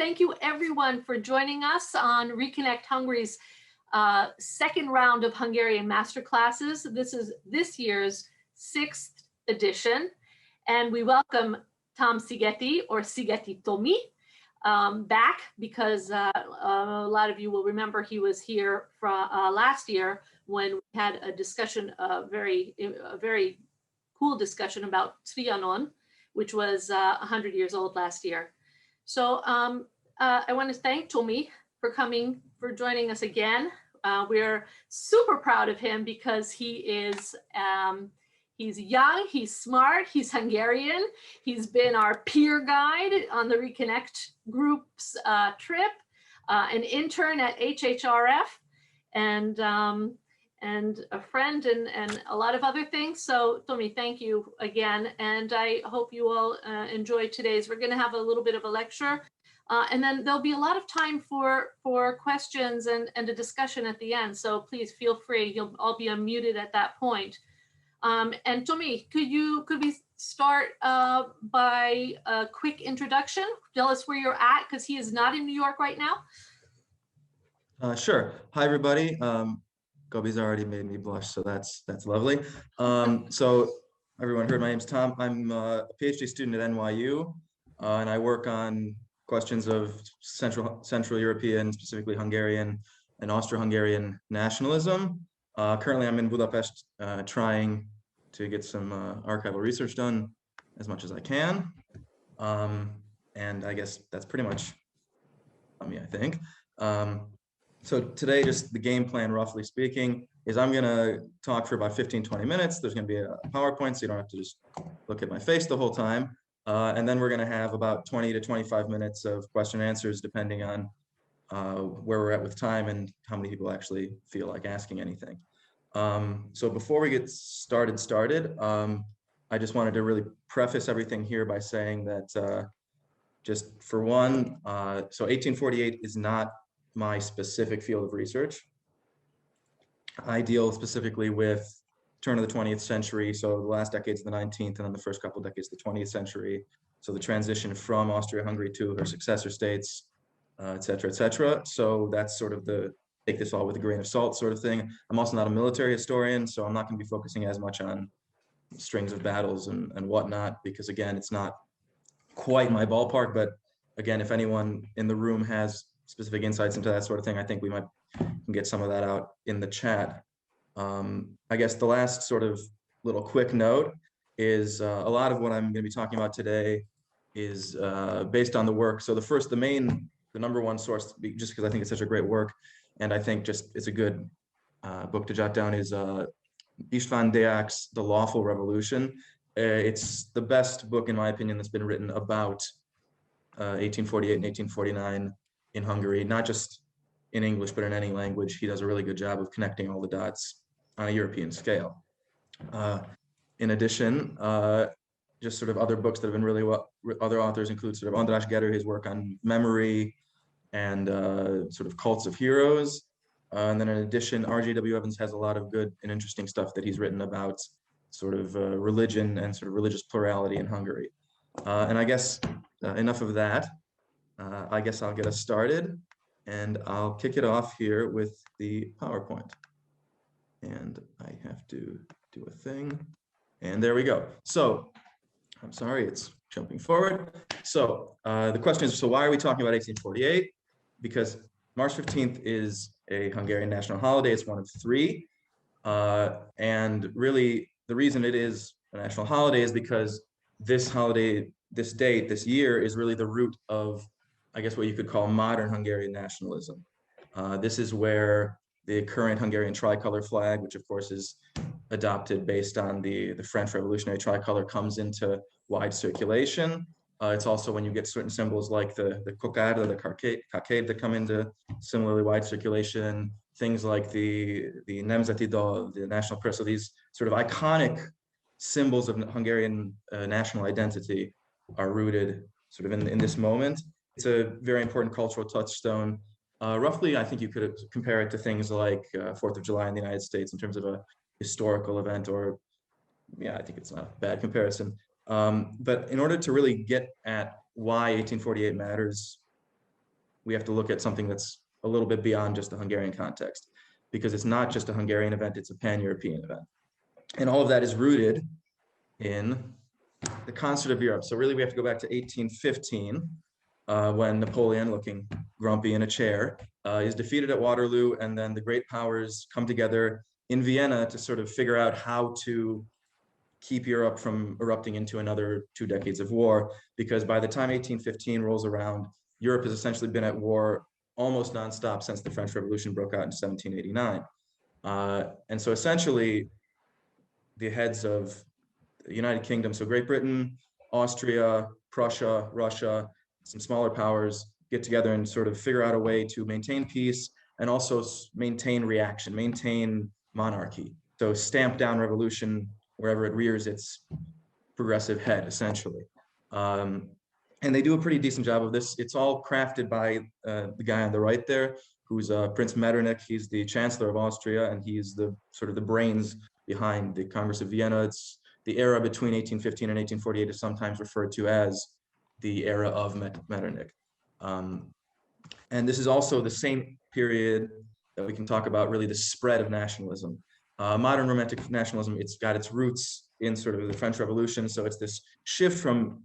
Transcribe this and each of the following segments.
thank you everyone for joining us on ReConnect Hungary's second round of Hungarian masterclasses. This is this year's 6th edition, and we welcome Tom Szigeti, or Szigeti Tomi, back because a lot of you will remember he was here from last year when we had a discussion, a very cool discussion about Trianon, which was 100 years old last year. So I want to thank Tomi for joining us again. We're super proud of him because he is he's young, he's smart, he's Hungarian. He's been our peer guide on the ReConnect group's trip, an intern at HHRF, and a friend and a lot of other things. So Tomi, thank you again. And I hope you all enjoy today's. We're going to have a little bit of a lecture. And then there'll be a lot of time for questions and a discussion at the end. So please feel free. You'll all be unmuted at that point. And Tomi, could we start by a quick introduction? Tell us where you're at, because he is not in New York right now. Sure. Hi, everybody. Gobi's already made me blush, so that's lovely. So everyone heard my name's Tom. I'm a PhD student at NYU, and I work on questions of Central European, specifically Hungarian and Austro-Hungarian nationalism. Currently, I'm in Budapest trying to get some archival research done as much as I can. And I guess that's pretty much me, I think. So today, just the game plan, roughly speaking, is I'm going to talk for about 15-20 minutes. There's going to be a PowerPoint, so you don't have to just look at my face the whole time. And then we're going to have about 20 to 25 minutes of question and answers, depending on where we're at with time and how many people actually feel like asking anything. So before we get started, I just wanted to really preface everything here by saying that just for one, so 1848 is not my specific field of research. I deal specifically with turn of the 20th century, so the last decades of the 19th, and then the first couple of decades of the 20th century. So the transition from Austria-Hungary to her successor states, et cetera, et cetera. So that's sort of the take this all with a grain of salt sort of thing. I'm also not a military historian, so I'm not going to be focusing as much on strings of battles and whatnot, because again, it's not quite my ballpark. But again, if anyone in the room has specific insights into that sort of thing, I think we might get some of that out in the chat. I guess the last sort of little quick note is a lot of what I'm going to be talking about today is based on the work. So the number one source, just because I think it's such a great work, and I think just it's a good book to jot down, is István Deák's The Lawful Revolution. It's the best book, in my opinion, that's been written about 1848 and 1849 in Hungary, not just in English, but in any language. He does a really good job of connecting all the dots on a European scale. In addition, just sort of other books that have been really well, other authors include sort of András Gerő, his work on memory and sort of cults of heroes. And then in addition, R.J.W. Evans has a lot of good and interesting stuff that he's written about sort of religion and sort of religious plurality in Hungary. And I guess enough of that. I guess I'll get us started, and I'll kick it off here with the PowerPoint. And I have to do a thing, and there we go. So I'm sorry, it's jumping forward. So the question is, so why are we talking about 1848? Because March 15th is a Hungarian national holiday. It's one of three. And really, the reason it is a national holiday is because this holiday, this date, this year is really the root of, I guess, what you could call modern Hungarian nationalism. This is where the current Hungarian tricolor flag, which of course is adopted based on the French Revolutionary tricolor, comes into wide circulation. It's also when you get certain symbols like the kokarda, the cockade that come into similarly wide circulation, things like the Nemzeti Dal, the national prayer. So these sort of iconic symbols of Hungarian national identity are rooted sort of in this moment. It's a very important cultural touchstone. Roughly, I think you could compare it to things like 4th of July in the United States in terms of a historical event, or yeah, I think it's not a bad comparison. But in order to really get at why 1848 matters we have to look at something that's a little bit beyond just the Hungarian context, because it's not just a Hungarian event, it's a pan-European event. And all of that is rooted in the concert of Europe. So really we have to go back to 1815, when Napoleon, looking grumpy in a chair, is defeated at Waterloo, and then the great powers come together in Vienna to sort of figure out how to keep Europe from erupting into another 2 decades of war, because by the time 1815 rolls around, Europe has essentially been at war almost nonstop since the French Revolution broke out in 1789. And so essentially, the heads of the United Kingdom, so Great Britain, Austria, Prussia, Russia, some smaller powers get together and sort of figure out a way to maintain peace and also maintain reaction, maintain monarchy. So stamp down revolution wherever it rears its progressive head, essentially. And they do a pretty decent job of this. It's all crafted by the guy on the right there, who's Prince Metternich. He's the Chancellor of Austria, and he's the sort of the brains behind the Congress of Vienna. It's the era between 1815 and 1848 is sometimes referred to as the era of Metternich. And this is also the same period that we can talk about, really the spread of nationalism. Modern romantic nationalism, it's got its roots in sort of the French Revolution. So it's this shift from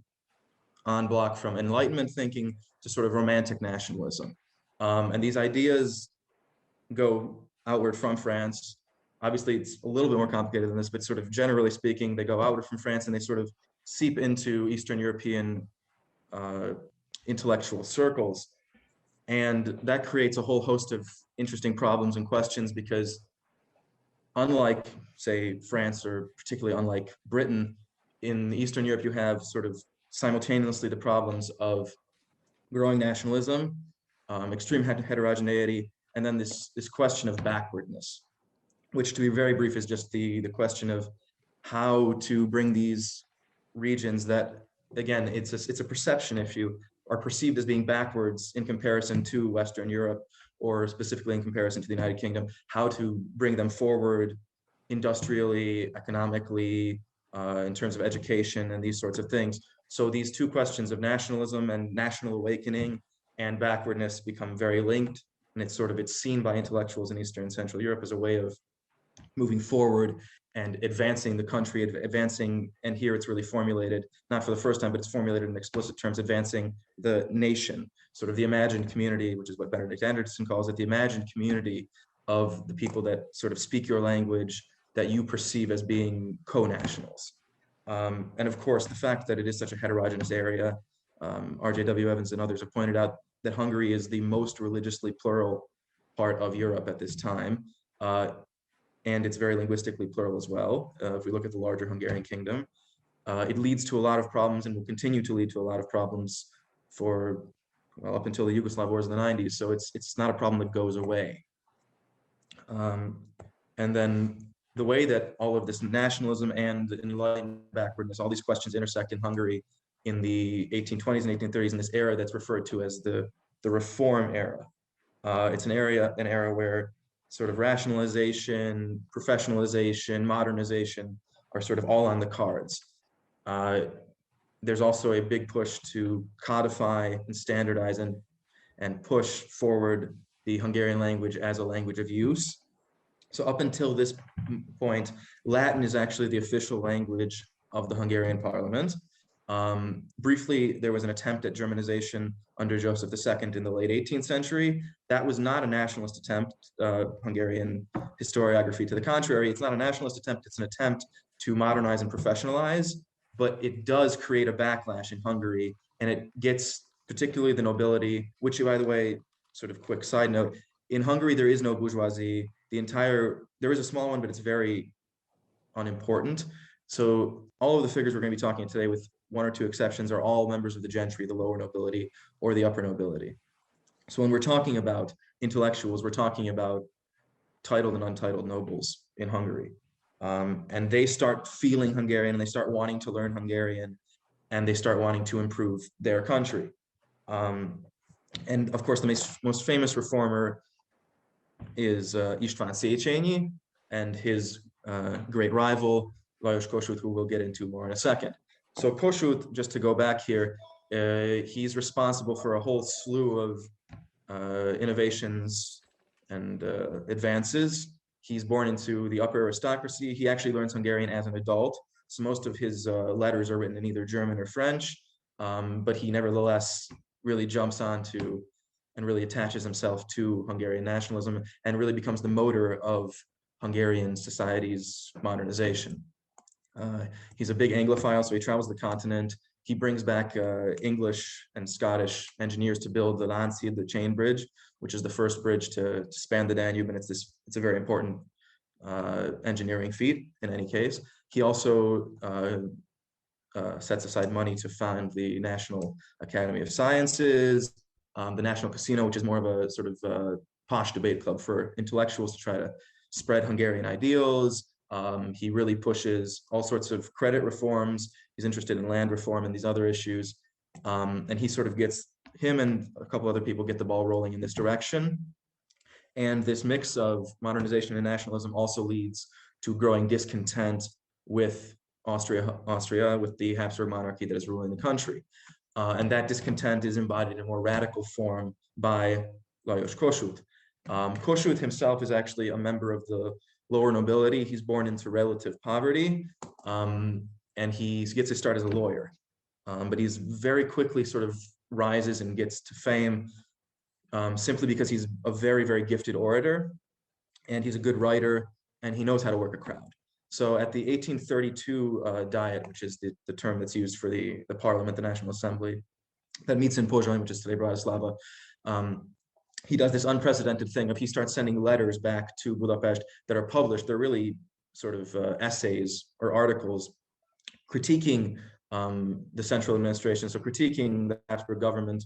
en bloc, from Enlightenment thinking to sort of romantic nationalism. And these ideas go outward from France. Obviously, it's a little bit more complicated than this, but sort of generally speaking, they go outward from France and they sort of seep into Eastern European intellectual circles. And that creates a whole host of interesting problems and questions, because unlike, say, France, or particularly unlike Britain, in Eastern Europe, you have sort of simultaneously the problems of growing nationalism, extreme heterogeneity, and then this question of backwardness, which, to be very brief, is just the question of how to bring these regions that, again, it's a perception issue, are perceived as being backwards in comparison to Western Europe, or specifically in comparison to the United Kingdom, how to bring them forward industrially, economically, in terms of education and these sorts of things. So these two questions of nationalism and national awakening and backwardness become very linked, and it's seen by intellectuals in Eastern and Central Europe as a way of moving forward and advancing the country, advancing, and here it's really formulated, not for the first time, but it's formulated in explicit terms, advancing the nation, sort of the imagined community, which is what Benedict Anderson calls it, the imagined community of the people that sort of speak your language, that you perceive as being co-nationals. And of course, the fact that it is such a heterogeneous area, R.J.W. Evans and others have pointed out that Hungary is the most religiously plural part of Europe at this time. And it's very linguistically plural as well. If we look at the larger Hungarian kingdom, it leads to a lot of problems and will continue to lead to a lot of problems for, well, up until the Yugoslav wars in the 90s. So it's not a problem that goes away. And then the way that all of this nationalism and enlightenment backwardness, all these questions intersect in Hungary in the 1820s and 1830s, in this era that's referred to as the Reform era. It's an era where sort of rationalization, professionalization, modernization are sort of all on the cards. There's also a big push to codify and standardize and push forward the Hungarian language as a language of use. So up until this point, Latin is actually the official language of the Hungarian parliament. Briefly, there was an attempt at Germanization under Joseph II in the late 18th century. That was not a nationalist attempt. Hungarian historiography to the contrary, it's not a nationalist attempt, it's an attempt to modernize and professionalize, but it does create a backlash in Hungary, and it gets particularly the nobility, which, by the way, sort of quick side note, in Hungary, there is no bourgeoisie. There is a small one, but it's very unimportant. So all of the figures we're going to be talking today, with one or two exceptions, are all members of the gentry, the lower nobility or the upper nobility. So when we're talking about intellectuals, we're talking about titled and untitled nobles in Hungary. And they start feeling Hungarian, and they start wanting to learn Hungarian, and they start wanting to improve their country. And of course, the most famous reformer is István Széchenyi and his great rival, Lajos Kossuth, who we'll get into more in a second. So Kossuth, just to go back here, he's responsible for a whole slew of innovations and advances. He's born into the upper aristocracy. He actually learns Hungarian as an adult. So most of his letters are written in either German or French, but he nevertheless really jumps onto and really attaches himself to Hungarian nationalism and really becomes the motor of Hungarian society's modernization. He's a big Anglophile, so he travels the continent. He brings back English and Scottish engineers to build the Lánchíd, the chain bridge, which is the first bridge to span the Danube, and it's a very important engineering feat in any case. He also sets aside money to found the National Academy of Sciences, the National Casino, which is more of a sort of posh debate club for intellectuals to try to spread Hungarian ideals. He really pushes all sorts of credit reforms. He's interested in land reform and these other issues. And he sort of gets, him and a couple other people get the ball rolling in this direction. And this mix of modernization and nationalism also leads to growing discontent with Austria, with the Habsburg monarchy that is ruling the country. And that discontent is embodied in more radical form by Lajos Kossuth. Kossuth himself is actually a member of the lower nobility. He's born into relative poverty, and he gets his start as a lawyer. But he's very quickly sort of rises and gets to fame simply because he's a very, very gifted orator, and he's a good writer, and he knows how to work a crowd. So at the 1832 Diet, which is the term that's used for the parliament, the National Assembly, that meets in Pozsony, which is today Bratislava, he does this unprecedented thing of he starts sending letters back to Budapest that are published. They're really sort of essays or articles critiquing the central administration, so critiquing the Habsburg government.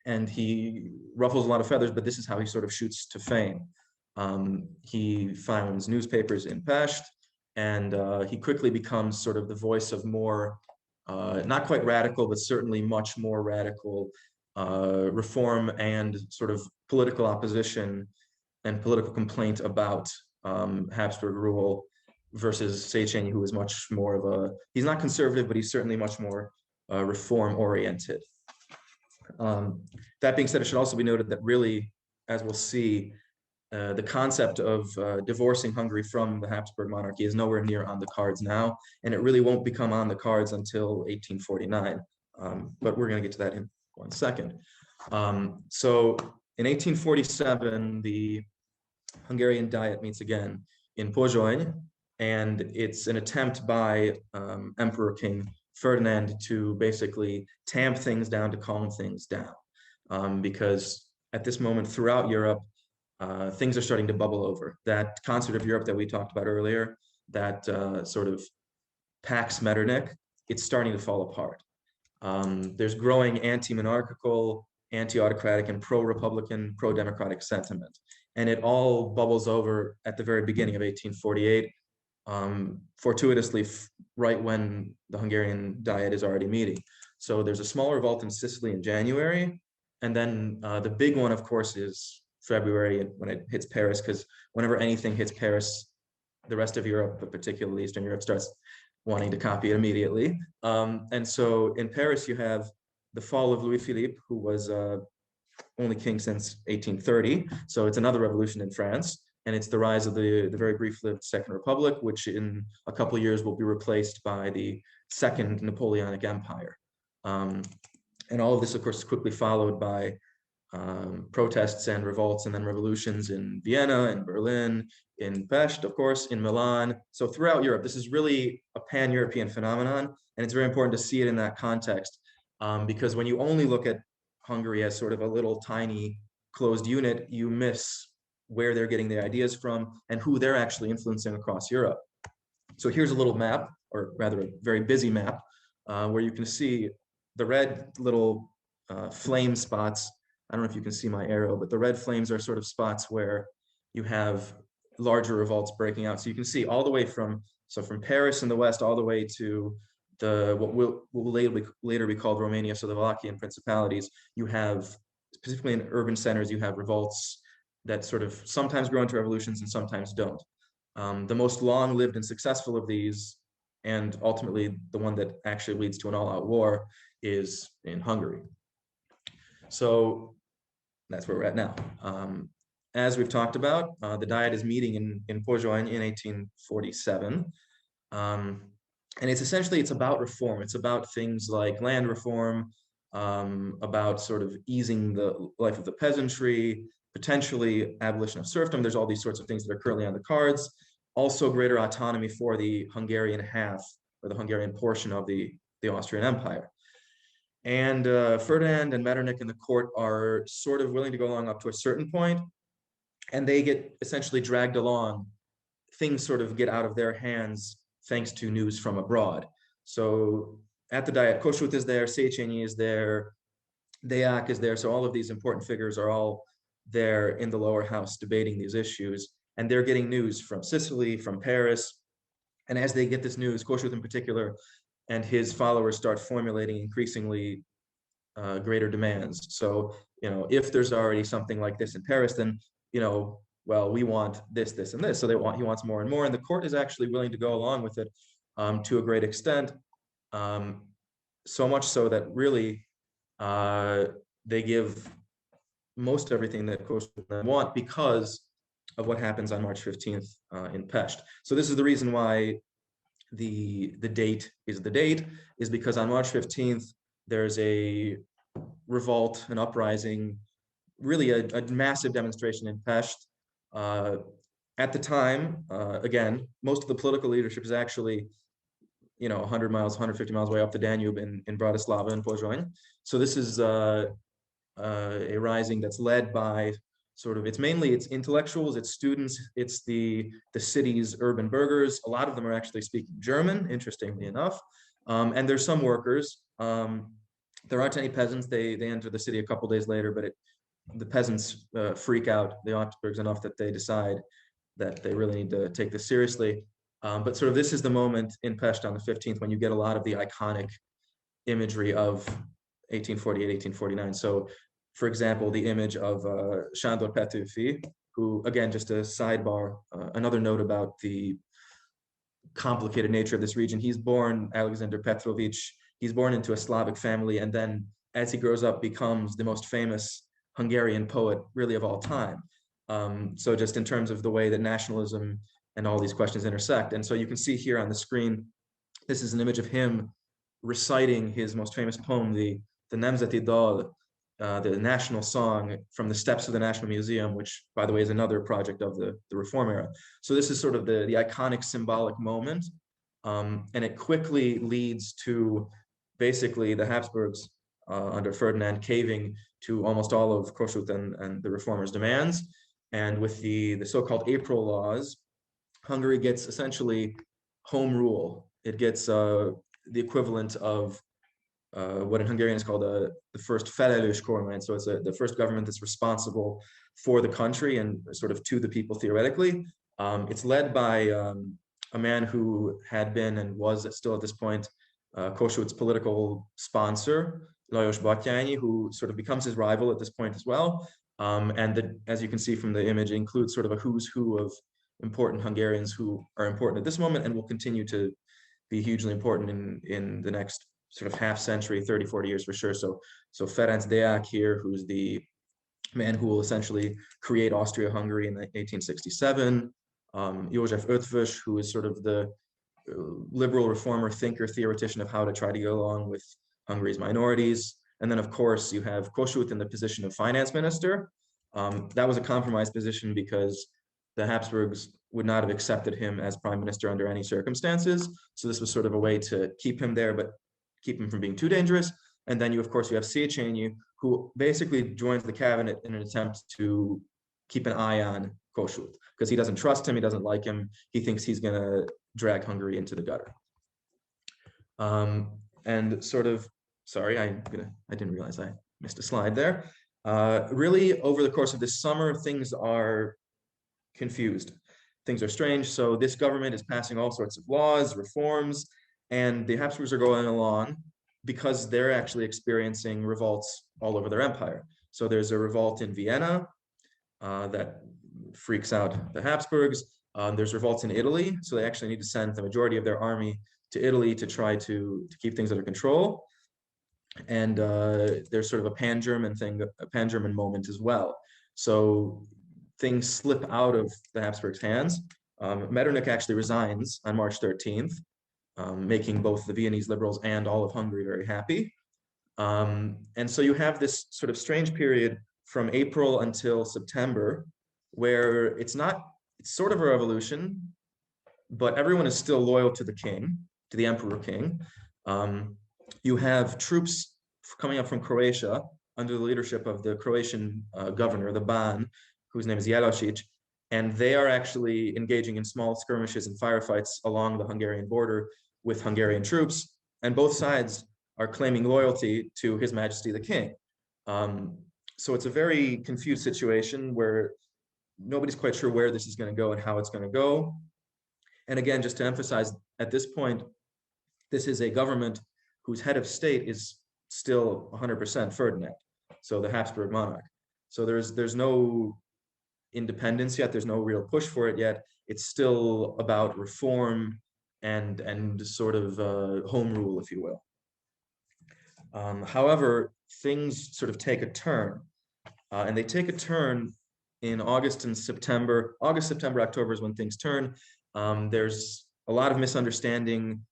And he ruffles a lot of feathers, but this is how he sort of shoots to fame. He founds newspapers in Pest, and he quickly becomes sort of the voice of more, not quite radical, but certainly much more radical reform and sort of political opposition and political complaint about Habsburg rule versus Széchenyi, who is much more of a, he's not conservative, but he's certainly much more reform oriented. That being said, it should also be noted that really, as we'll see, the concept of divorcing Hungary from the Habsburg monarchy is nowhere near on the cards now, and it really won't become on the cards until 1849. But we're going to get to that in 1 second. So in 1847, the Hungarian Diet meets again in Pozsony, and it's an attempt by Emperor King Ferdinand to basically tamp things down, to calm things down, because at this moment throughout Europe, things are starting to bubble over. That concert of Europe that we talked about earlier, that sort of Pax Metternich, it's starting to fall apart. There's growing anti-monarchical, anti-autocratic, and pro-republican, pro-democratic sentiment. And it all bubbles over at the very beginning of 1848, fortuitously right when the Hungarian Diet is already meeting. So there's a small revolt in Sicily in January, and then the big one, of course, is February when it hits Paris, because whenever anything hits Paris, the rest of Europe, but particularly Eastern Europe, starts wanting to copy it immediately. And so in Paris, you have the fall of Louis Philippe, who was only king since 1830. So it's another revolution in France. And it's the rise of the very brief-lived Second Republic, which in a couple of years will be replaced by the Second Napoleonic Empire. And all of this, of course, is quickly followed by protests and revolts and then revolutions in Vienna, in Berlin, in Pest, of course, in Milan. So throughout Europe, this is really a pan-European phenomenon, and it's very important to see it in that context, because when you only look at Hungary as sort of a little tiny closed unit, you miss where they're getting their ideas from and who they're actually influencing across Europe. So here's a little map, or rather a very busy map, where you can see the red little flame spots. I don't know if you can see my arrow, but the red flames are sort of spots where you have larger revolts breaking out. So you can see all the way from Paris in the west all the way to what will later be called Romania, so the Wallachian principalities. You have, specifically in urban centers, you have revolts that sort of sometimes grow into revolutions and sometimes don't. The most long-lived and successful of these, and ultimately the one that actually leads to an all-out war, is in Hungary. So that's where we're at now. As we've talked about, the Diet is meeting in Pozsony in 1847. And it's about reform. It's about things like land reform, about sort of easing the life of the peasantry, potentially abolition of serfdom. There's all these sorts of things that are currently on the cards. Also greater autonomy for the Hungarian half, or the Hungarian portion of the Austrian Empire. And Ferdinand and Metternich in the court are sort of willing to go along up to a certain point, and they get essentially dragged along. Things sort of get out of their hands thanks to news from abroad. So at the Diet, Kossuth is there, Széchenyi is there, Deák is there. So all of these important figures are all there in the lower house debating these issues. And they're getting news from Sicily, from Paris. And as they get this news, Kossuth in particular, and his followers start formulating increasingly greater demands. So, if there's already something like this in Paris, then, well, we want this, this, and this. So he wants more and more. And the court is actually willing to go along with it to a great extent. So much so that really they give most everything that Kossuth want because of what happens on March 15th in Pest. So this is the reason why the date is because on March 15th, there's a revolt, an uprising, really a massive demonstration in Pest. At the time, again, most of the political leadership is actually, 100 miles, 150 miles away up the Danube in Bratislava and Pozsony. So this is a rising that's led by it's intellectuals, it's students, it's the city's urban burghers. A lot of them are actually speaking German, interestingly enough. And there's some workers. There aren't any peasants. They enter the city a couple days later, but the peasants freak out, the Augsburgs, enough that they decide that they really need to take this seriously. But this is the moment in Pest on the 15th when you get a lot of the iconic imagery of 1848, 1849. So, for example, the image of Sándor Petőfi, who, again, just a sidebar, another note about the complicated nature of this region. He's born, Alexander Petrovich, he's born into a Slavic family, and then as he grows up becomes the most famous Hungarian poet really of all time. So just in terms of the way that nationalism and all these questions intersect. And so you can see here on the screen, this is an image of him reciting his most famous poem, the Nemzeti Dal, the national song from the steps of the National Museum, which, by the way, is another project of the Reform era. So this is sort of the iconic symbolic moment. And it quickly leads to basically the Habsburgs under Ferdinand caving to almost all of Kossuth and the reformers' demands. And with the so-called April laws, Hungary gets essentially home rule. It gets the equivalent of what in Hungarian is called the first felelős kormány. So it's the first government that's responsible for the country and sort of to the people theoretically. It's led by a man who had been and was still at this point Kossuth's political sponsor, Lajos Batthyány, who sort of becomes his rival at this point as well. And as you can see from the image, it includes sort of a who's who of important Hungarians who are important at this moment and will continue to be hugely important in the next sort of half century, 30, 40 years for sure. So Ferenc Deák here, who's the man who will essentially create Austria-Hungary in 1867. József Eötvös, who is sort of the liberal reformer thinker, theoretician of how to try to go along with Hungary's minorities. And then, of course, you have Kossuth in the position of finance minister. That was a compromised position because the Habsburgs would not have accepted him as prime minister under any circumstances. So this was sort of a way to keep him there, but keep him from being too dangerous. And then of course, you have Széchenyi, who basically joins the cabinet in an attempt to keep an eye on Kossuth because he doesn't trust him, he doesn't like him, he thinks he's going to drag Hungary into the gutter. And sort of, sorry, I didn't realize I missed a slide there. Really, over the course of this summer, things are confused. Things are strange. So this government is passing all sorts of laws, reforms, and the Habsburgs are going along because they're actually experiencing revolts all over their empire. So there's a revolt in Vienna that freaks out the Habsburgs. There's revolts in Italy. So they actually need to send the majority of their army to Italy to try to keep things under control. And there's sort of a pan-German thing, a pan-German moment as well. So things slip out of the Habsburgs' hands. Metternich actually resigns on March 13th, making both the Viennese liberals and all of Hungary very happy. And so you have this sort of strange period from April until September, where it's sort of a revolution, but everyone is still loyal to the king, to the emperor king. You have troops coming up from Croatia under the leadership of the Croatian governor, the Ban, whose name is Jelosic, and they are actually engaging in small skirmishes and firefights along the Hungarian border with Hungarian troops, and both sides are claiming loyalty to His Majesty the King. So it's a very confused situation where nobody's quite sure where this is going to go and how it's going to go. And again, just to emphasize, at this point, this is a government whose head of state is still 100% Ferdinand, so the Habsburg monarch. So there's no independence yet. There's no real push for it yet. It's still about reform and sort of home rule, if you will. However, things sort of take a turn, and they take a turn in August and September. August, September, October is when things turn. There's a lot of misunderstanding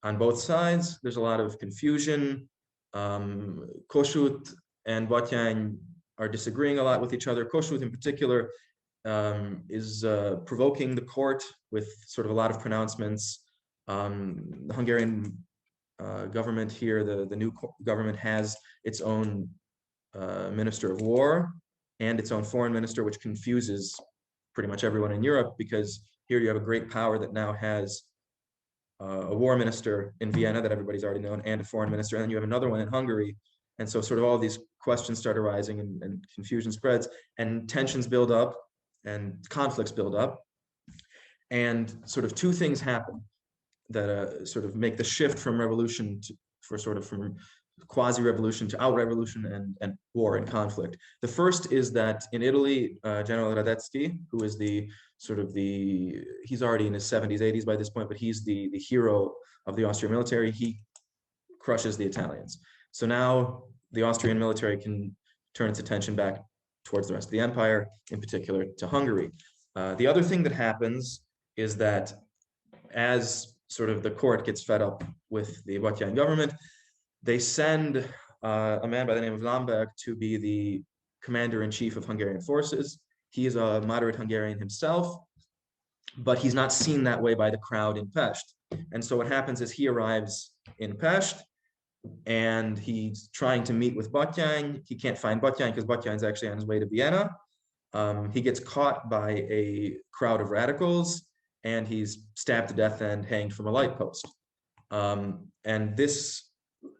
on both sides. There's a lot of confusion. Kossuth and Batthyány are disagreeing a lot with each other. Kossuth in particular is provoking the court with sort of a lot of pronouncements. The Hungarian government here, the new government, has its own minister of war and its own foreign minister, which confuses pretty much everyone in Europe, because here you have a great power that now has a war minister in Vienna that everybody's already known, and a foreign minister, and then you have another one in Hungary. And so sort of all these questions start arising, and confusion spreads, and tensions build up, and conflicts build up. And sort of two things happen that sort of make the shift from revolution from quasi-revolution to out-revolution and war and conflict. The first is that in Italy, General Radetzky, who is he's already in his 70s, 80s by this point, but he's the hero of the Austrian military. He crushes the Italians. So now the Austrian military can turn its attention back towards the rest of the empire, in particular to Hungary. The other thing that happens is that as sort of the court gets fed up with the Batthyány government, they send a man by the name of Lamberg to be the commander-in-chief of Hungarian forces. He is a moderate Hungarian himself, but he's not seen that way by the crowd in Pest. And so what happens is he arrives in Pest, and he's trying to meet with Batthyány. He can't find Batthyány because Batthyány's actually on his way to Vienna. He gets caught by a crowd of radicals, and he's stabbed to death and hanged from a light post. And this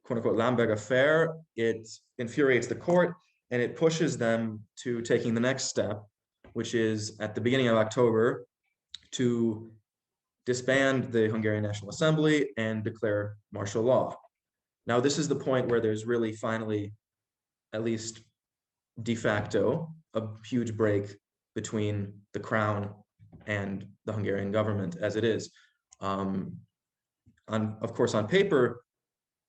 quote-unquote Lamberg affair, it infuriates the court, and it pushes them to taking the next step, which is at the beginning of October to disband the Hungarian National Assembly and declare martial law. Now, this is the point where there's really finally, at least de facto, a huge break between the crown and the Hungarian government as it is. Of course, on paper,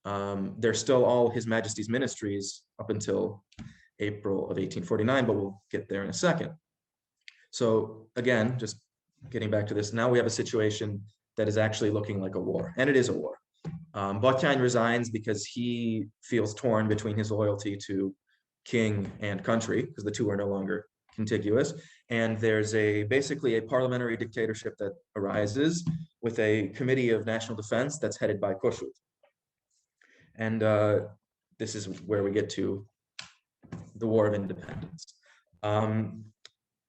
they're still all His Majesty's ministries up until April of 1849, but we'll get there in a second. So again, just getting back to this, now we have a situation that is actually looking like a war, and it is a war. Batthyány resigns because he feels torn between his loyalty to king and country, because the two are no longer contiguous. And there's basically a parliamentary dictatorship that arises with a committee of national defense that's headed by Kossuth. And this is where we get to the War of Independence.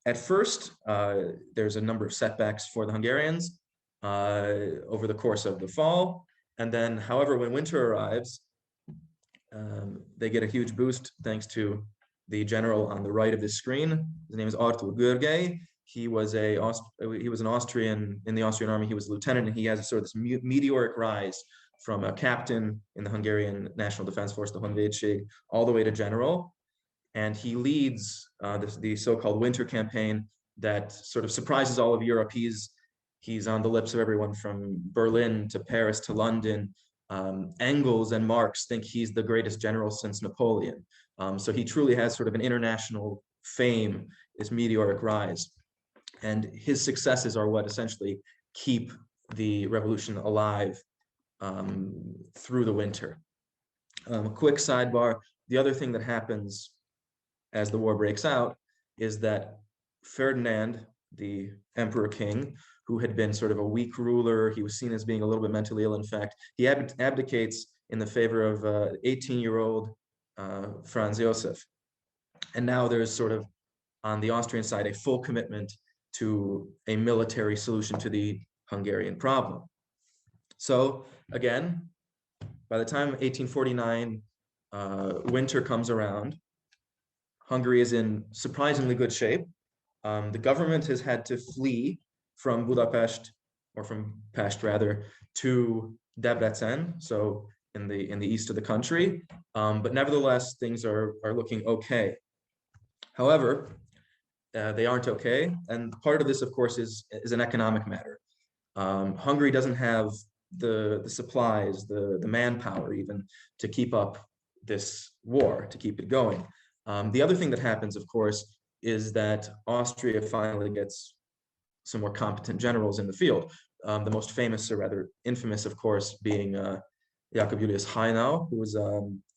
At first, there's a number of setbacks for the Hungarians over the course of the fall. And then, however, when winter arrives, they get a huge boost thanks to the general on the right of this screen. His name is Artur Görgey. He was an Austrian in the Austrian army. He was a lieutenant, and he has sort of this meteoric rise from a captain in the Hungarian National Defense Force, the Honvédség, all the way to general. And he leads the so-called winter campaign that sort of surprises all of Europe. He's on the lips of everyone from Berlin to Paris to London. Engels and Marx think he's the greatest general since Napoleon. So he truly has sort of an international fame, this meteoric rise. And his successes are what essentially keep the revolution alive through the winter. Quick sidebar, the other thing that happens as the war breaks out is that Ferdinand, the emperor king, who had been sort of a weak ruler, he was seen as being a little bit mentally ill, in fact, he abdicates in the favor of 18-year-old Franz Josef. And now there's sort of, on the Austrian side, a full commitment to a military solution to the Hungarian problem. So again, by the time 1849 winter comes around, Hungary is in surprisingly good shape. The government has had to flee from Budapest, or from Pest rather, to Debrecen, so in the east of the country. But nevertheless, things are looking okay. However, they aren't okay, and part of this, of course, is an economic matter. Hungary doesn't have the supplies, the manpower even, to keep up this war, to keep it going. The other thing that happens, of course, is that Austria finally gets some more competent generals in the field. The most famous, or rather infamous, of course, being Jakob Julius Haynau, who was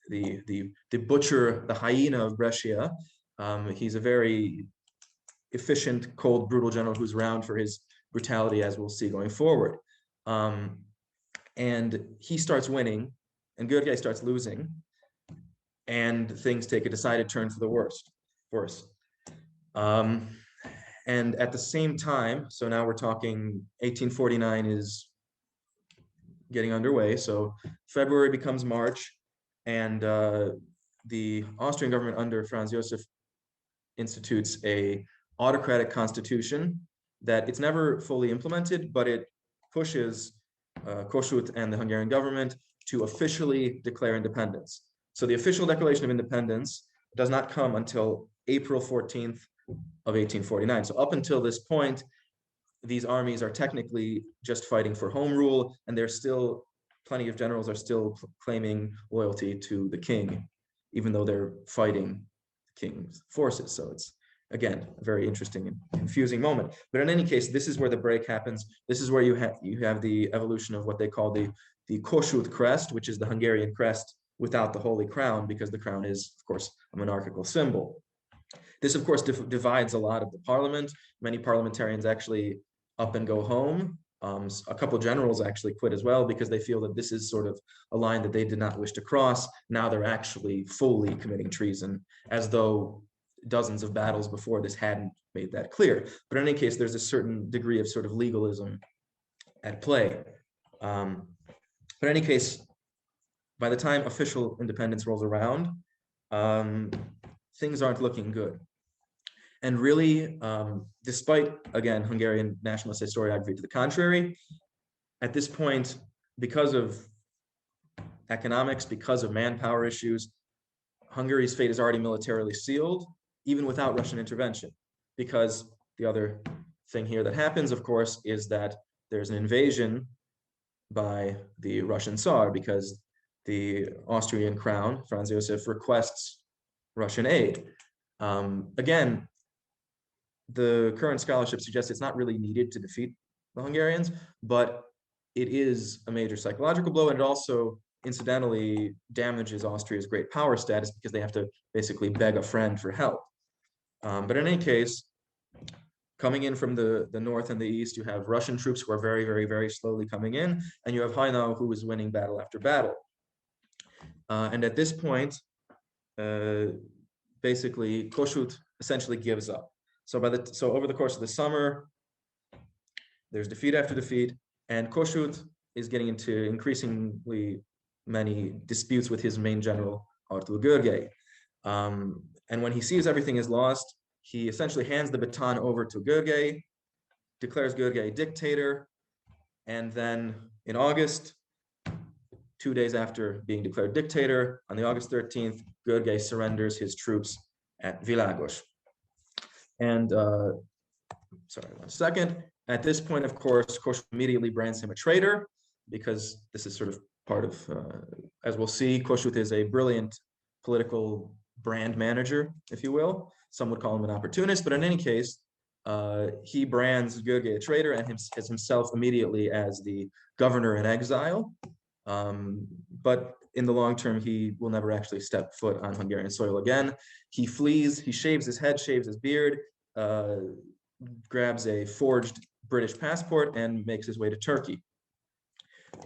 the butcher, the hyena of Brescia. He's a very efficient, cold, brutal general who's renowned for his brutality, as we'll see going forward. And he starts winning, and Görgey starts losing, and things take a decided turn for the worse. And at the same time, so now we're talking 1849 is getting underway. So February becomes March, and the Austrian government under Franz Josef institutes a autocratic constitution that it's never fully implemented, but it pushes Kossuth and the Hungarian government to officially declare independence. So the official declaration of independence does not come until April 14th of 1849. So up until this point, these armies are technically just fighting for home rule, and there's still plenty of generals are still claiming loyalty to the king, even though they're fighting the king's forces. So it's, again, a very interesting and confusing moment. But in any case, this is where the break happens. This is where you have the evolution of what they call the Kossuth crest, which is the Hungarian crest without the Holy Crown, because the crown is, of course, a monarchical symbol. This, of course, divides a lot of the parliament. Many parliamentarians actually up and go home. A couple of generals actually quit as well, because they feel that this is sort of a line that they did not wish to cross. Now they're actually fully committing treason, as though dozens of battles before this hadn't made that clear. But in any case, there's a certain degree of sort of legalism at play. But in any case, by the time official independence rolls around, things aren't looking good. And really, despite, again, Hungarian nationalist historiography to the contrary, at this point, because of economics, because of manpower issues, Hungary's fate is already militarily sealed, even without Russian intervention. Because the other thing here that happens, of course, is that there's an invasion by the Russian Tsar, because the Austrian crown, Franz Josef, requests Russian aid. Again, the current scholarship suggests it's not really needed to defeat the Hungarians, but it is a major psychological blow, and it also incidentally damages Austria's great power status, because they have to basically beg a friend for help. But in any case, coming in from the north and the east, you have Russian troops who are very, very, very slowly coming in, and you have Haynau, who is winning battle after battle. And at this point, basically, Kossuth essentially gives up. So over the course of the summer, there's defeat after defeat, and Kossuth is getting into increasingly many disputes with his main general, Artur Görgey. And when he sees everything is lost, he essentially hands the baton over to Görgey, declares Görgey dictator, and then in August, 2 days after being declared dictator, on the August 13th, Görgey surrenders his troops at Világos. And, sorry, 1 second. At this point, of course, Kossuth immediately brands him a traitor. because this is sort of part of, as we'll see, Kossuth is a brilliant political brand manager, if you will. Some would call him an opportunist, but in any case, he brands György a traitor and as himself immediately as the governor in exile. But in the long term, he will never actually step foot on Hungarian soil again. He flees, he shaves his head, shaves his beard, grabs a forged British passport and makes his way to Turkey.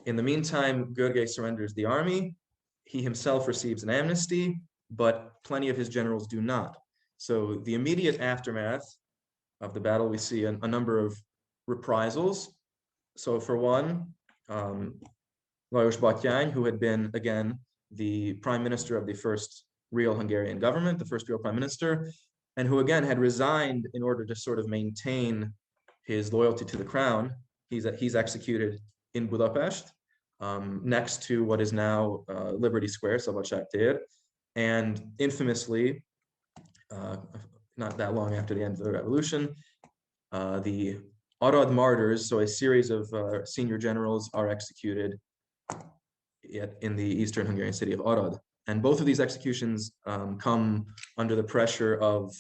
In the meantime, György surrenders the army. He himself receives an amnesty, but plenty of his generals do not. So the immediate aftermath of the battle, we see a number of reprisals. So for one, Lajos Batthyány, who had been, again, the prime minister of the first real Hungarian government, the first real prime minister, and who, again, had resigned in order to sort of maintain his loyalty to the crown. He's executed in Budapest, next to what is now Liberty Square, Szabadság tér, and infamously, not that long after the end of the revolution, the Arad martyrs, so a series of senior generals, are executed in the eastern Hungarian city of Arad. And both of these executions come under the pressure of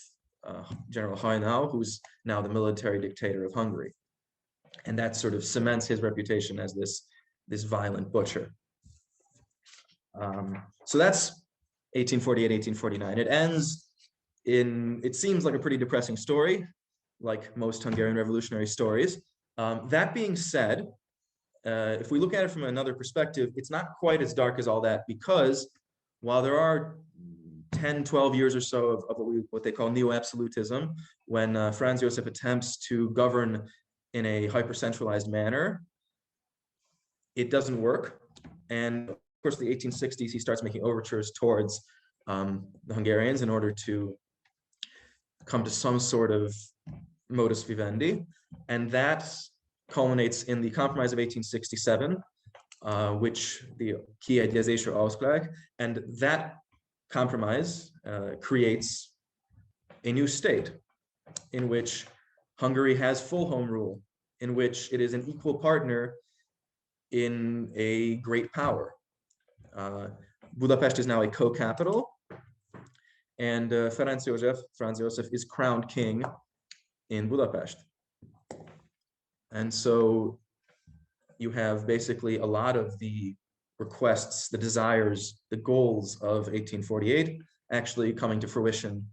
General Haynau, who's now the military dictator of Hungary. And that sort of cements his reputation as this violent butcher. So that's 1848, 1849. It ends in, it seems like a pretty depressing story, like most Hungarian revolutionary stories. That being said, if we look at it from another perspective, it's not quite as dark as all that, because while there are 10, 12 years or so of what they call neo-absolutism, when Franz Josef attempts to govern in a hyper-centralized manner, it doesn't work. And of course, the 1860s, he starts making overtures towards the Hungarians in order to come to some sort of modus vivendi. And that culminates in the Compromise of 1867, which the Kiegyezésre Ausgleich, and that compromise creates a new state in which Hungary has full home rule, in which it is an equal partner in a great power. Budapest is now a co-capital, and Franz Josef is crowned king in Budapest. And so you have basically a lot of the requests, the desires, the goals of 1848 actually coming to fruition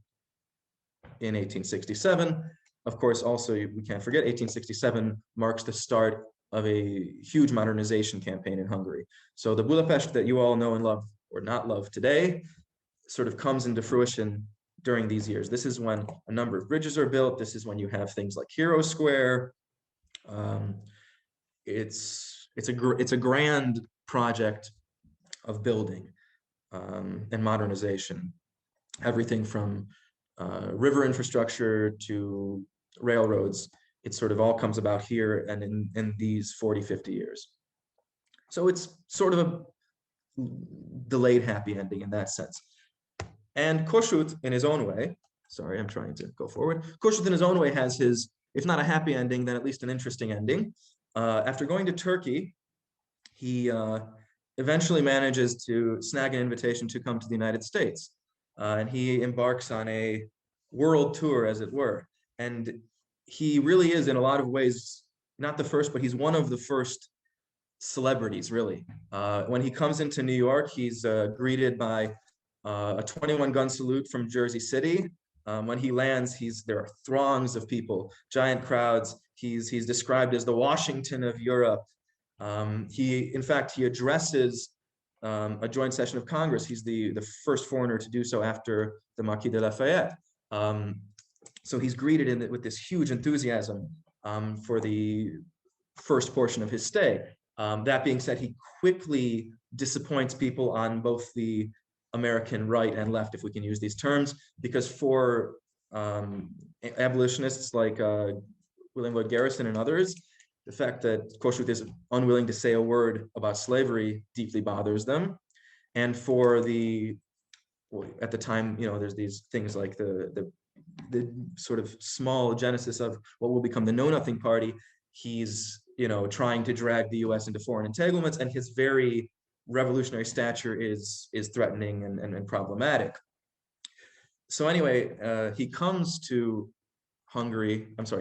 in 1867. Of course, also, we can't forget, 1867 marks the start of a huge modernization campaign in Hungary. So the Budapest that you all know and love, or not love today, sort of comes into fruition during these years. This is when a number of bridges are built. This is when you have things like Hero Square. It's a grand project of building and modernization. Everything from river infrastructure to railroads, it sort of all comes about here and in these 40, 50 years. So it's sort of a delayed happy ending in that sense. And Kossuth, in his own way, sorry, I'm trying to go forward. Kossuth, in his own way, has his, if not a happy ending, then at least an interesting ending. After going to Turkey, he eventually manages to snag an invitation to come to the United States. And he embarks on a world tour, as it were. And he really is, in a lot of ways, not the first, but he's one of the first celebrities, really. When he comes into New York, he's greeted by a 21-gun salute from Jersey City. When he lands, there are throngs of people, giant crowds. He's described as the Washington of Europe. In fact, he addresses a joint session of Congress. He's the first foreigner to do so after the Marquis de Lafayette. So he's greeted with this huge enthusiasm for the first portion of his stay. That being said, he quickly disappoints people on both the American right and left, if we can use these terms, because for abolitionists like William Lloyd Garrison and others, the fact that Kossuth is unwilling to say a word about slavery deeply bothers them. And for at the time, there's these things like the sort of small genesis of what will become the Know Nothing Party. He's trying to drag the US into foreign entanglements, and his very revolutionary stature is threatening and problematic. So anyway, he comes to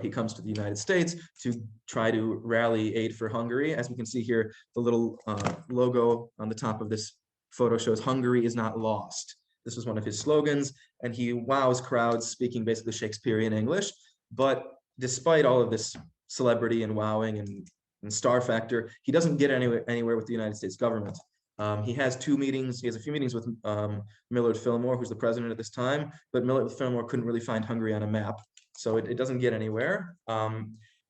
he comes to the United States to try to rally aid for Hungary. As we can see here, the little logo on the top of this photo shows "Hungary is not lost." This was one of his slogans, and he wows crowds speaking basically Shakespearean English. But despite all of this celebrity and wowing and star factor, he doesn't get anywhere with the United States government. He has a few meetings with Millard Fillmore, who's the president at this time, but Millard Fillmore couldn't really find Hungary on a map. So it doesn't get anywhere.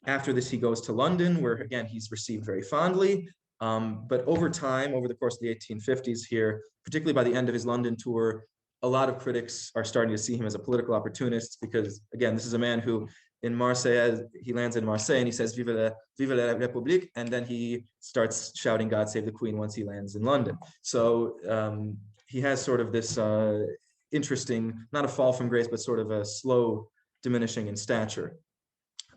After this, he goes to London, where again, he's received very fondly. But over time, over the course of the 1850s here, particularly by the end of his London tour, a lot of critics are starting to see him as a political opportunist, because again, this is a man who in Marseille, he lands in Marseille and he says, Vive la République, and then he starts shouting, God save the Queen, once he lands in London. So he has sort of this interesting, not a fall from grace, but sort of a slow diminishing in stature.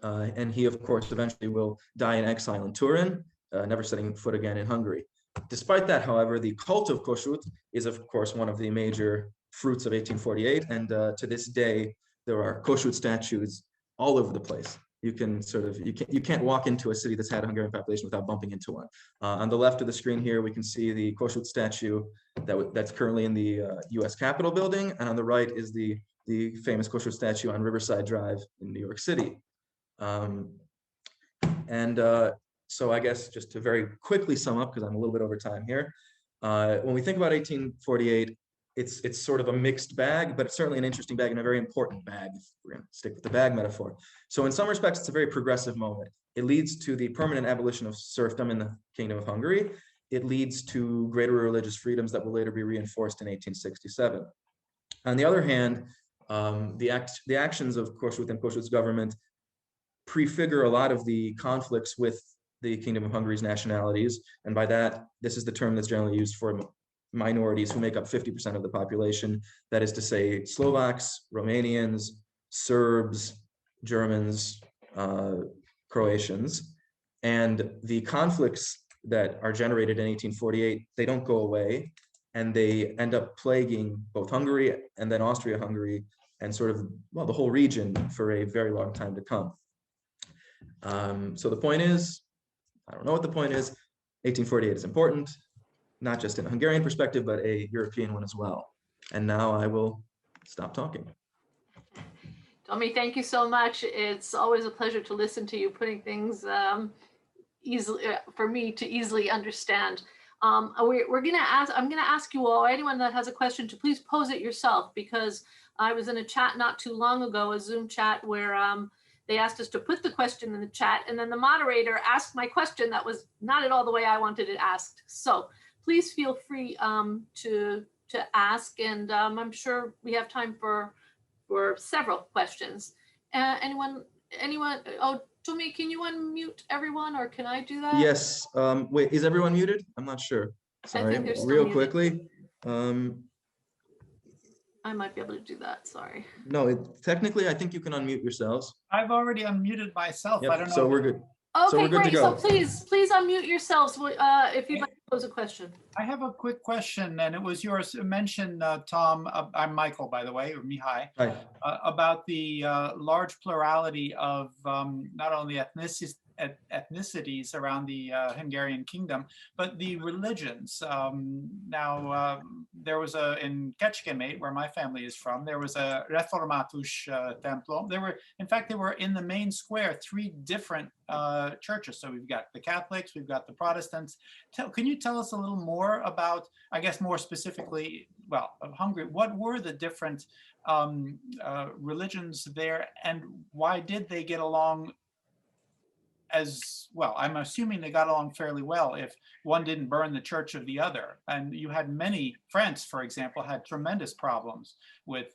And he, of course, eventually will die in exile in Turin, never setting foot again in Hungary. Despite that, however, the cult of Kossuth is, of course, one of the major fruits of 1848. And to this day, there are Kossuth statues all over the place. You can't walk into a city that's had a Hungarian population without bumping into one. On the left of the screen here, we can see the Kossuth statue that's currently in the US Capitol building. And on the right is the famous Kossuth statue on Riverside Drive in New York City. So I guess just to very quickly sum up, because I'm a little bit over time here, when we think about 1848, it's sort of a mixed bag, but it's certainly an interesting bag and a very important bag, if we're going to stick with the bag metaphor. So in some respects, it's a very progressive moment. It leads to the permanent abolition of serfdom in the Kingdom of Hungary. It leads to greater religious freedoms that will later be reinforced in 1867. On the other hand, the actions of Kossuth and Kossuth's government prefigure a lot of the conflicts with the Kingdom of Hungary's nationalities. And by that, this is the term that's generally used for minorities who make up 50% of the population. That is to say, Slovaks, Romanians, Serbs, Germans, Croatians. And the conflicts that are generated in 1848, they don't go away, and they end up plaguing both Hungary and then Austria-Hungary and sort of, well, the whole region for a very long time to come. So the point is, I don't know what the point is, 1848 is important, not just in a Hungarian perspective, but a European one as well. And now I will stop talking. Tommy, thank you so much. It's always a pleasure to listen to you, putting things easily for me to easily understand. I'm going to ask you all, anyone that has a question, to please pose it yourself, because I was in a chat not too long ago, a Zoom chat, where they asked us to put the question in the chat, and then the moderator asked my question that was not at all the way I wanted it asked. So please feel free to ask, and I'm sure we have time for several questions. Anyone? Oh, Tommy, can you unmute everyone, or can I do that? Yes. Wait, is everyone muted? I'm not sure. Sorry, real quickly. I might be able to do that, sorry. No, technically, I think you can unmute yourselves. I've already unmuted myself. Yep, I don't know. So we're good. Okay, so we're good great. to go. So please unmute yourselves if you'd like to pose a question. I have a quick question, and it was yours mentioned, Tom. I'm Michael, by the way, or Mihai. Hi. About the large plurality of not only ethnicities around the Hungarian kingdom, but the religions. There was in Kecskemét, where my family is from, there was a Református temple. In fact, there were in the main square 3 different churches. So we've got the Catholics, we've got the Protestants. Can you tell us a little more about, I guess more specifically, well, of Hungary, what were the different religions there, and why did they get along as well? I'm assuming they got along fairly well if one didn't burn the church of the other. And you had France, for example, had tremendous problems with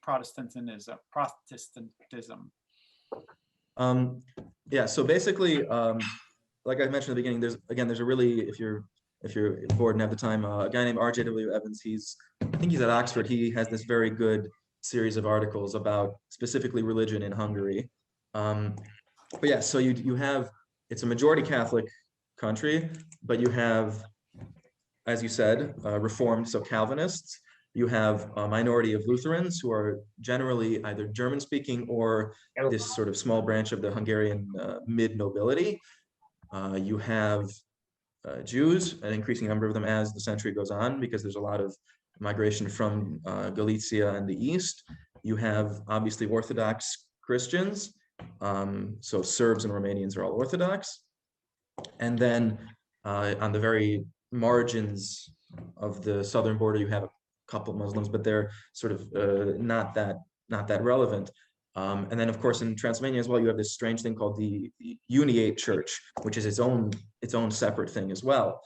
Protestantism. Yeah, so basically, like I mentioned at the beginning, there's a really, if you're bored and have the time, a guy named R.J.W. Evans, I think he's at Oxford. He has this very good series of articles about specifically religion in Hungary. But yeah, so you have it's a majority Catholic country, but you have, as you said, Reformed, so Calvinists. You have a minority of Lutherans who are generally either German-speaking or this sort of small branch of the Hungarian mid-nobility. You have Jews, an increasing number of them as the century goes on, because there's a lot of migration from Galicia and the east. You have obviously Orthodox Christians, so Serbs and Romanians are all Orthodox. And then on the very margins of the southern border, you have a couple of Muslims, but they're sort of not that relevant. And then, of course, in Transylvania as well, you have this strange thing called the Uniate Church, which is its own separate thing as well.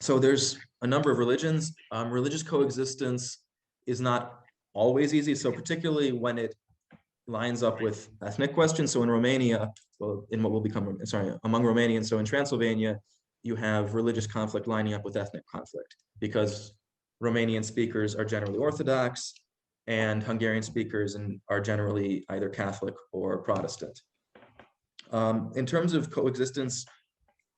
So there's a number of religions. Religious coexistence is not always easy. So particularly when it lines up with ethnic questions. So in Romania, well, in what will become, sorry, among Romanians, so in Transylvania, you have religious conflict lining up with ethnic conflict, because Romanian speakers are generally Orthodox and Hungarian speakers are generally either Catholic or Protestant. In terms of coexistence,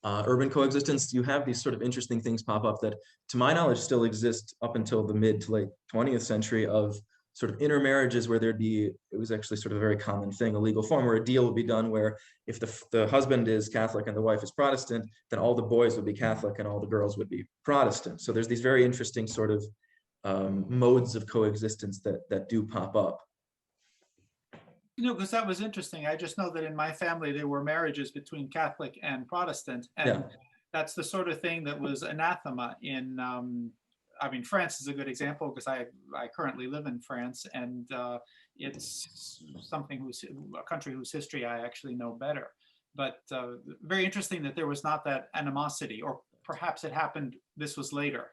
urban coexistence, you have these sort of interesting things pop up that, to my knowledge, still exist up until the mid to late 20th century, of sort of intermarriages where it was actually sort of a very common thing, a legal form where a deal would be done where if the husband is Catholic and the wife is Protestant, then all the boys would be Catholic and all the girls would be Protestant. So there's these very interesting sort of modes of coexistence that do pop up. You know, because that was interesting. I just know that in my family, there were marriages between Catholic and Protestant. And that's the sort of thing that was anathema in, I mean, France is a good example, because I currently live in France, and it's a country whose history I actually know better. But very interesting that there was not that animosity, or perhaps it happened, this was later.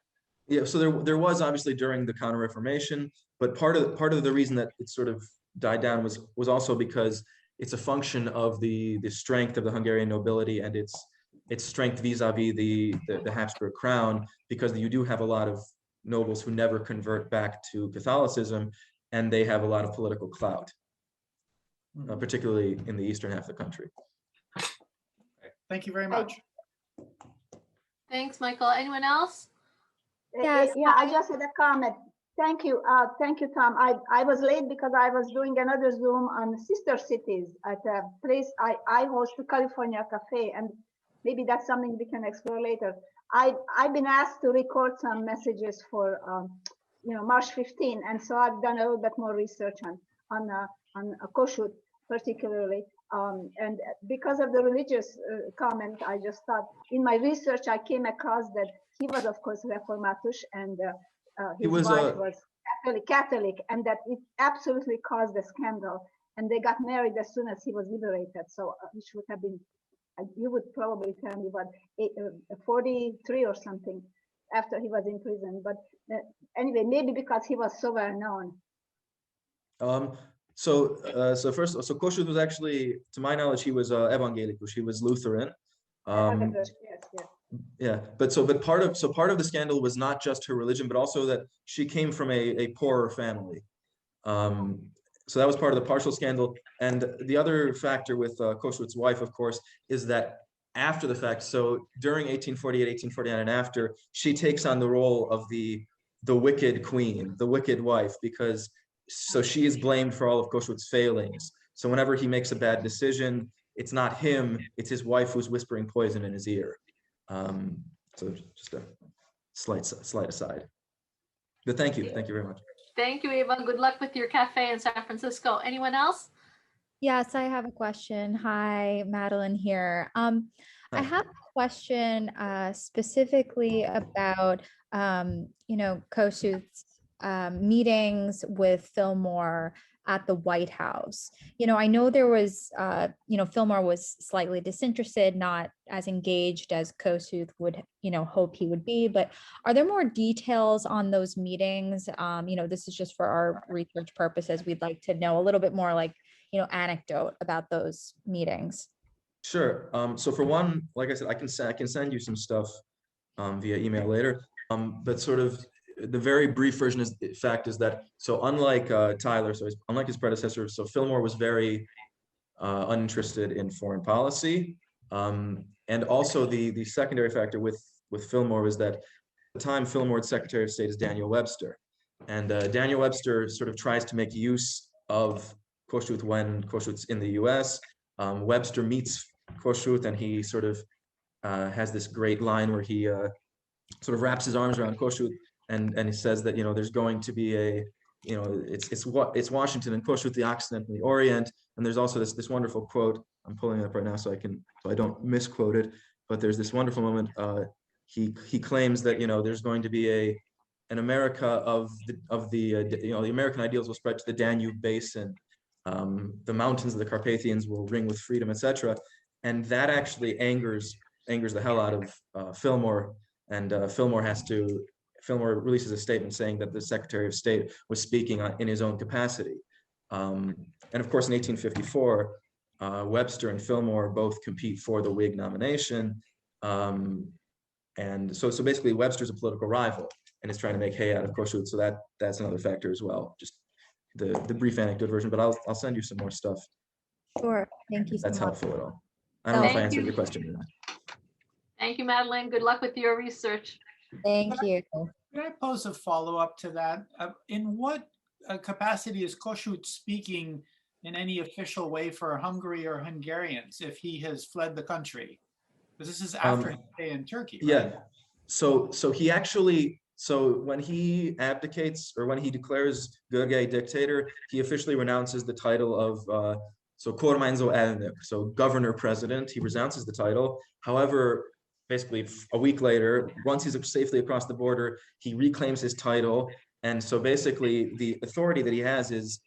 Yeah, so there was obviously during the Counter-Reformation, but part of the reason that it sort of died down was also because it's a function of the strength of the Hungarian nobility and its strength vis-a-vis the Habsburg crown, because you do have a lot of nobles who never convert back to Catholicism, and they have a lot of political clout, particularly in the eastern half of the country. Thank you very much. Thanks, Michael. Anyone else? Yes. Yeah, I just had a comment. Thank you, Tom. I was late because I was doing another Zoom on sister cities at a place I host, the California Cafe, and maybe that's something we can explore later. I've been asked to record some messages for March 15, and so I've done a little bit more research on Kossuth particularly, and because of the religious comment, I just thought in my research I came across that he was, of course, Reformatus, and his wife was Catholic, and that it absolutely caused a scandal. And they got married as soon as he was liberated. So which would have been, you would probably tell me, what, 43 or something after he was in prison. But anyway, maybe because he was so well known. So Kossuth was actually, to my knowledge, he was evangelical. He was Lutheran. Yes. Yeah, but part of the scandal was not just her religion, but also that she came from a poorer family. So that was part of the partial scandal. And the other factor with Kossuth's wife, of course, is that after the fact, so during 1848, 1849, and after, she takes on the role of the wicked queen, the wicked wife, because so she is blamed for all of Kossuth's failings. So whenever he makes a bad decision, it's not him, it's his wife who's whispering poison in his ear. So just a slight aside. But thank you very much. Thank you, Eva. Good luck with your cafe in San Francisco. Anyone else? Yes, I have a question. Hi, Madeline here. I have a question specifically about Kossuth's meetings with Fillmore at the White House. I know there was, Fillmore was slightly disinterested, not as engaged as Kossuth would, hope he would be, but are there more details on those meetings? This is just for our research purposes. We'd like to know a little bit more, like, anecdote about those meetings. Sure. So for one, like I said, I can send you some stuff via email later. But sort of the very brief version is that, so unlike Tyler, unlike his predecessor, so Fillmore was very uninterested in foreign policy. And also the secondary factor with Fillmore was that at the time Fillmore's Secretary of State is Daniel Webster. And Daniel Webster sort of tries to make use of Kossuth when Kossuth's in the US. Webster meets Kossuth and he sort of has this great line where he sort of wraps his arms around Kossuth and he says that, there's going to be a, it's Washington and Kossuth, the Occident and the Orient. And there's also this wonderful quote, I'm pulling it up right now so I don't misquote it, but there's this wonderful moment. He claims that, there's going to be an America of the American ideals will spread to the Danube basin. The mountains of the Carpathians will ring with freedom, etc. And that actually angers the hell out of Fillmore. And Fillmore releases a statement saying that the Secretary of State was speaking in his own capacity. And of course, in 1854, Webster and Fillmore both compete for the Whig nomination. And so basically Webster's a political rival and is trying to make hay out of Kossuth. So that's another factor as well. Just the brief anecdote version, but I'll send you some more stuff. Sure, thank you so That's much. helpful at all. I don't know if I Thank answered you. your question or not. Thank you, Madeline. Good luck with your research. Thank you. Can I pose a follow-up to that? In what capacity is Kossuth speaking in any official way for Hungary or Hungarians if he has fled the country? Because this is after his stay in Turkey, right? Yeah. So he actually, when he abdicates or when he declares Görgey dictator, he officially renounces the title of kormányzó elnök, so governor president. He renounces the title. However, basically a week later, once he's safely across the border, he reclaims his title. And so basically the authority that he has is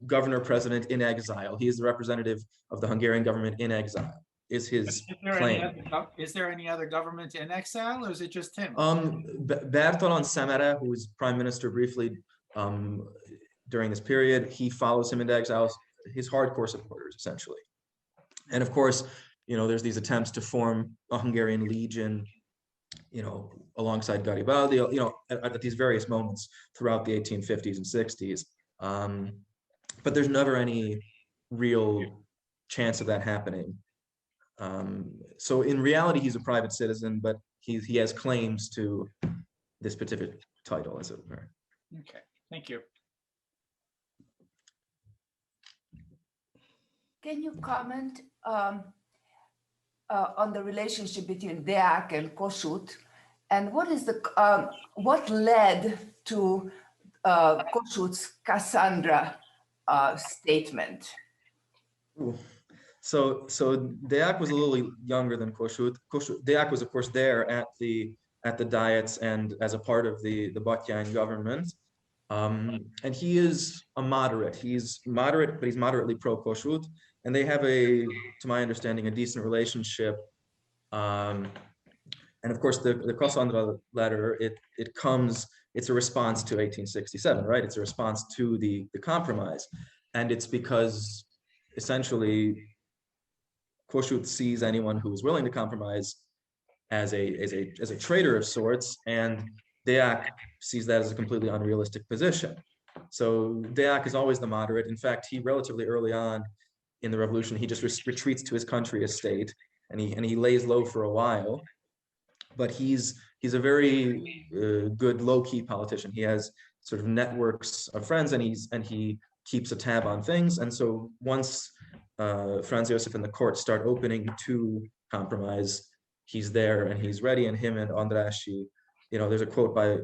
governor president in exile. He is the representative of the Hungarian government in exile, is his claim. Is there any other government in exile or is it just him? Bertalan Szemere, who was prime minister briefly during this period, he follows him into exile, his hardcore supporters essentially. And of course, there's these attempts to form a Hungarian legion, alongside Garibaldi, at these various moments throughout the 1850s and 60s. But there's never any real chance of that happening. So in reality, he's a private citizen, but he has claims to this particular title, as it were. Okay, thank you. Can you comment on the relationship between Deák and Kossuth, and what led to Kossuth's Cassandra statement? So Deák was a little younger than Kossuth. Deák was, of course, there at the diets and as a part of the Batthyány government. And he is a moderate. He's moderate, but he's moderately pro-Kossuth. And they have to my understanding, a decent relationship. And of course, the Cassandra letter, it's a response to 1867, right? It's a response to the compromise. And it's because essentially Kossuth sees anyone who is willing to compromise as a traitor of sorts, and Deák sees that as a completely unrealistic position. So Deák is always the moderate. In fact, he relatively early on in the revolution, he just retreats to his country estate, and he lays low for a while. But he's a very good low-key politician. He has sort of networks of friends, and he keeps a tab on things. And so once Franz Josef and the court start opening to compromise, he's there and he's ready. And him and Andrássy, there's a quote by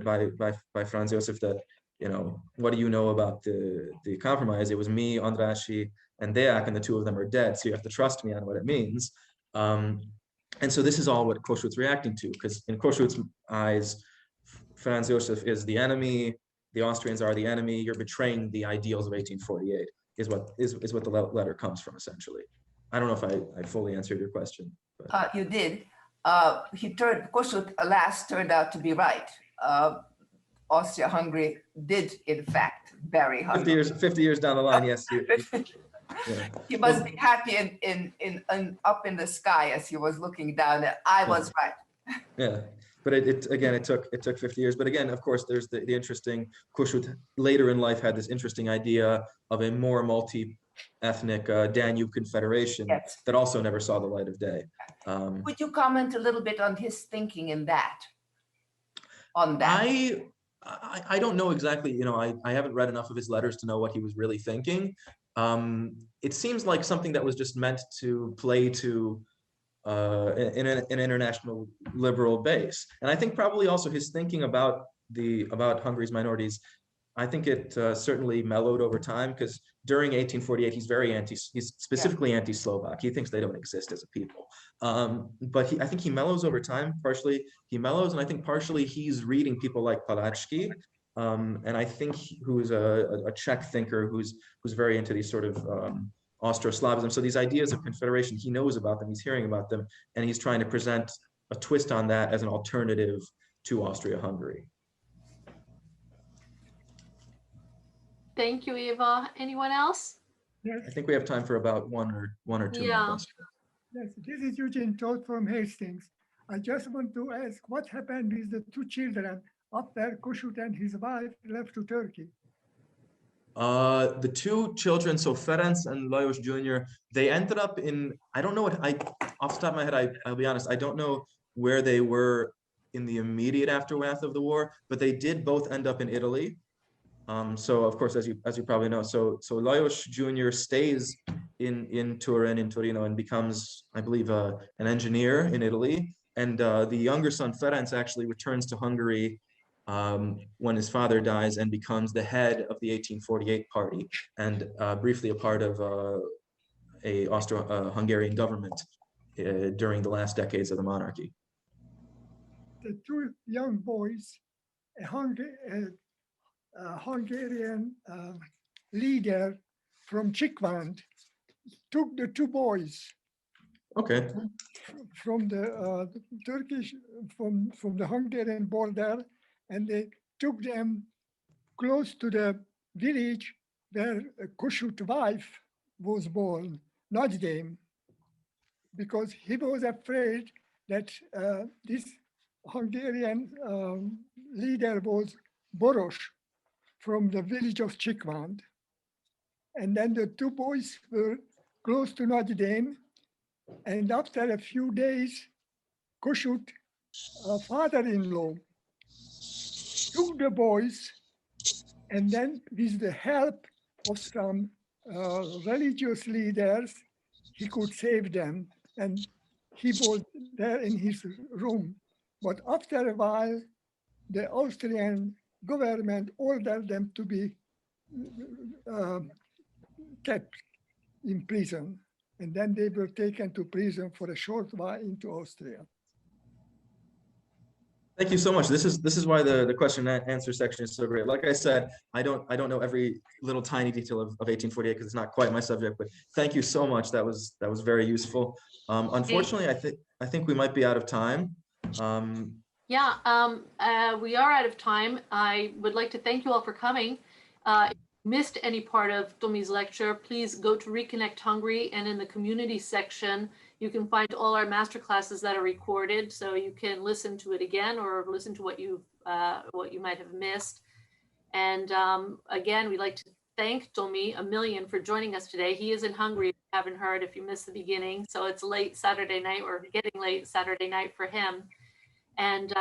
Franz Josef that, what do you know about the compromise? It was me, Andrássy, and Deák, and the two of them are dead. So you have to trust me on what it means. And so this is all what Kossuth's reacting to, because in Kossuth's eyes, Franz Josef is the enemy. The Austrians are the enemy. You're betraying the ideals of 1848 is what the letter comes from, essentially. I don't know if I fully answered your question. But. You did. Kossuth alas turned out to be right. Austria-Hungary did in fact bury Hungary. 50 years down the line, yes. Yeah. He must be happy in up in the sky as he was looking down. I was right. Yeah. But it took 50 years. But again, of course, there's the interesting, Kossuth later in life had this interesting idea of a more ethnic Danube Confederation Yes. that also never saw the light of day. Would you comment a little bit on his thinking in that? On that? I don't know exactly, you know, I haven't read enough of his letters to know what he was really thinking. It seems like something that was just meant to play to an international liberal base. And I think probably also his thinking about Hungary's minorities, I think it certainly mellowed over time, because during 1848, he's specifically anti-Slovak. He thinks they don't exist as a people. But I think he mellows over time. Partially he mellows, and I think partially he's reading people like Palaczki, and I think who's a Czech thinker who's very into these sort of Austro-Slavism. So these ideas of confederation, he knows about them, he's hearing about them, and he's trying to present a twist on that as an alternative to Austria-Hungary. Thank you, Eva. Anyone else? Yes, I think we have time for about one or two more Yeah. questions. yes, this is Eugene Todd from Hastings. I just want to ask what happened with the two children after Kossuth and his wife left to Turkey? The two children, so Ferenc and Lajos Jr., they ended up in, I don't know what, off the top of my head, I'll be honest, I don't know where they were in the immediate aftermath of the war, but they did both end up in Italy. So of course, as you probably know, so Lajos Jr. stays in Turin, in Torino, and becomes, I believe, an engineer in Italy. And the younger son, Ferenc, actually returns to Hungary when his father dies and becomes the head of the 1848 party, and briefly a part of a Austro-Hungarian government during the last decades of the monarchy. The two young boys, a Hungarian leader from Chikvand took the two boys Okay. from the Turkish, from the Hungarian border, and they took them close to the village where Kossuth's wife was born, Nagydém, because he was afraid that this Hungarian leader was Boros from the village of Chikvand. And then the two boys were close to Nagydém, and after a few days, Kossuth's father-in-law took the boys, and then with the help of some religious leaders, he could save them, and he was there in his room. But after a while, the Austrian government ordered them to be kept in prison, and then they were taken to prison for a short while into Austria. Thank you so much. This is why the question and answer section is so great. Like I said, I don't know every little tiny detail of 1848 because it's not quite my subject, but thank you so much. That was very useful. Unfortunately, I think we might be out of time. Yeah, we are out of time. I would like to thank you all for coming. If you missed any part of Tomi's lecture, please go to ReConnect Hungary, and in the community section, you can find all our masterclasses that are recorded, so you can listen to it again or listen to what you might have missed. And again, we'd like to thank Tomi a million for joining us today. He is in Hungary, if you haven't heard, if you missed the beginning. So it's late Saturday night, or getting late Saturday night for him. And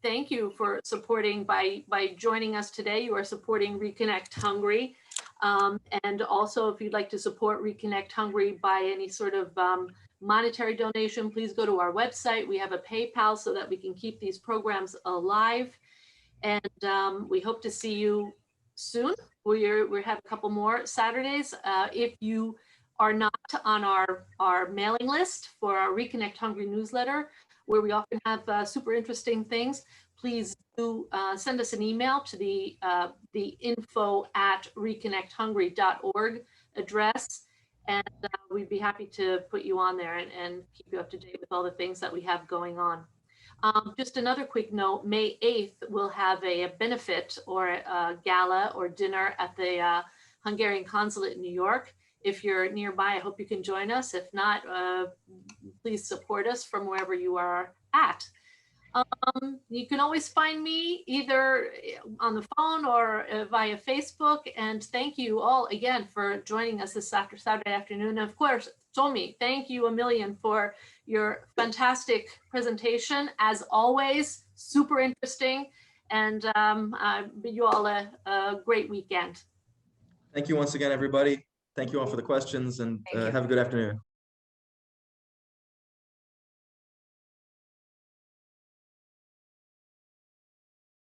thank you for supporting, by joining us today. You are supporting ReConnect Hungary. And also, if you'd like to support ReConnect Hungary by any sort of monetary donation, please go to our website. We have a PayPal so that we can keep these programs alive. And we hope to see you soon. We have a couple more Saturdays. If you are not on our mailing list for our ReConnect Hungary newsletter, where we often have super interesting things, please do send us an email to the info@reconnecthungary.org address, and we'd be happy to put you on there and keep you up to date with all the things that we have going on. Just another quick note, May 8th, we'll have a benefit or a gala or dinner at the Hungarian consulate in New York. If you're nearby, I hope you can join us. If not, please support us from wherever you are at. You can always find me either on the phone or via Facebook. And thank you all again for joining us this Saturday afternoon. And of course, Tomi, thank you a million for your fantastic presentation. As always, super interesting. And I bid you all a great weekend. Thank you once again, everybody. Thank you all for the questions, and have a good afternoon.